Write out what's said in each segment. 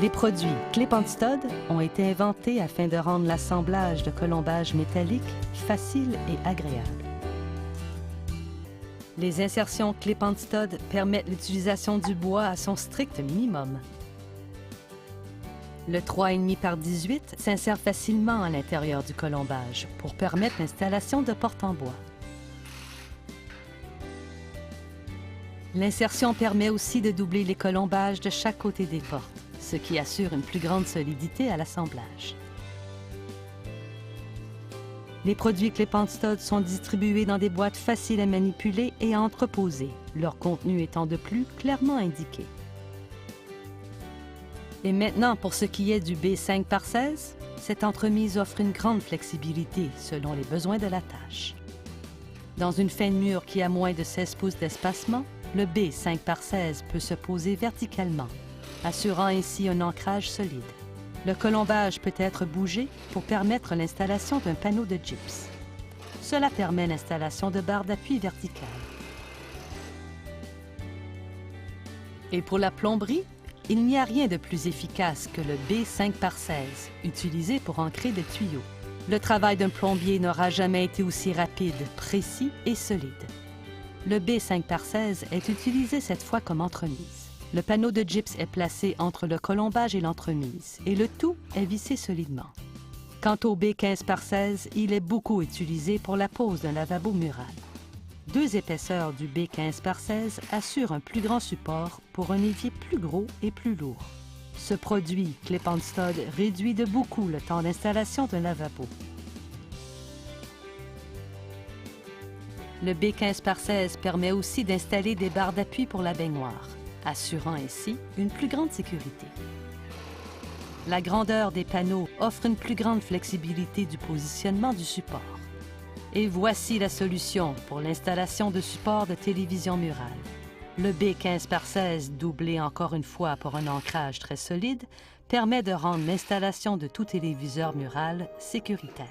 Les produits Clip & Stud ont été inventés afin de rendre l'assemblage de colombage métallique facile et agréable. Les insertions Clip & Stud permettent l'utilisation du bois à son strict minimum. Le 3,5 par 18 s'insère facilement à l'intérieur du colombage pour permettre l'installation de portes en bois. L'insertion permet aussi de doubler les colombages de chaque côté des portes, ce qui assure une plus grande solidité à l'assemblage. Les produits Clip & Stud sont distribués dans des boîtes faciles à manipuler et à entreposer, leur contenu étant de plus clairement indiqué. Et maintenant, pour ce qui est du B5 par 16, cette entremise offre une grande flexibilité selon les besoins de la tâche. Dans une fin de mur qui a moins de 16 pouces d'espacement, le B5 par 16 peut se poser verticalement, assurant ainsi un ancrage solide. Le colombage peut être bougé pour permettre l'installation d'un panneau de gyps. Cela permet l'installation de barres d'appui verticales. Et pour la plomberie, il n'y a rien de plus efficace que le B5 par 16, utilisé pour ancrer des tuyaux. Le travail d'un plombier n'aura jamais été aussi rapide, précis et solide. Le B5 par 16 est utilisé cette fois comme entremise. Le panneau de gyps est placé entre le colombage et l'entremise, et le tout est vissé solidement. Quant au B15 par 16, il est beaucoup utilisé pour la pose d'un lavabo mural. Deux épaisseurs du B15 par 16 assurent un plus grand support pour un évier plus gros et plus lourd. Ce produit Clip & Stud réduit de beaucoup le temps d'installation d'un lavabo. Le B15 par 16 permet aussi d'installer des barres d'appui pour la baignoire, assurant ainsi une plus grande sécurité. La grandeur des panneaux offre une plus grande flexibilité du positionnement du support. Et voici la solution pour l'installation de supports de télévision murale. Le B15 par 16, doublé encore une fois pour un ancrage très solide, permet de rendre l'installation de tout téléviseur mural sécuritaire.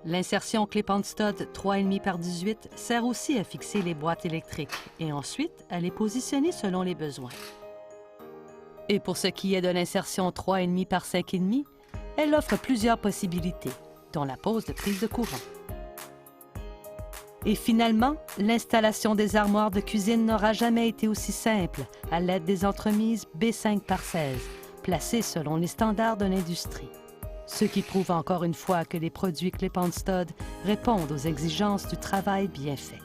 L'insertion Clip & Stud 3,5 par 18 sert aussi à fixer les boîtes électriques et ensuite à les positionner selon les besoins. Et pour ce qui est de l'insertion 3,5 par 5,5, elle offre plusieurs possibilités, dont la pose de prise de courant. Et finalement, l'installation des armoires de cuisine n'aura jamais été aussi simple à l'aide des entremises B5 par 16, placées selon les standards de l'industrie. Ce qui prouve encore une fois que les produits Clip & Stud répondent aux exigences du travail bien fait.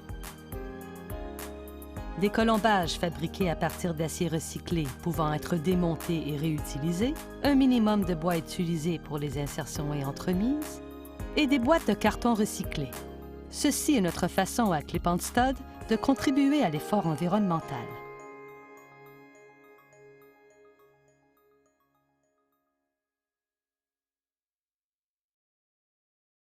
Des colombages fabriqués à partir d'acier recyclé pouvant être démontés et réutilisés, un minimum de bois utilisé pour les insertions et entremises, et des boîtes de carton recyclé. Ceci est notre façon à Clip & Stud de contribuer à l'effort environnemental.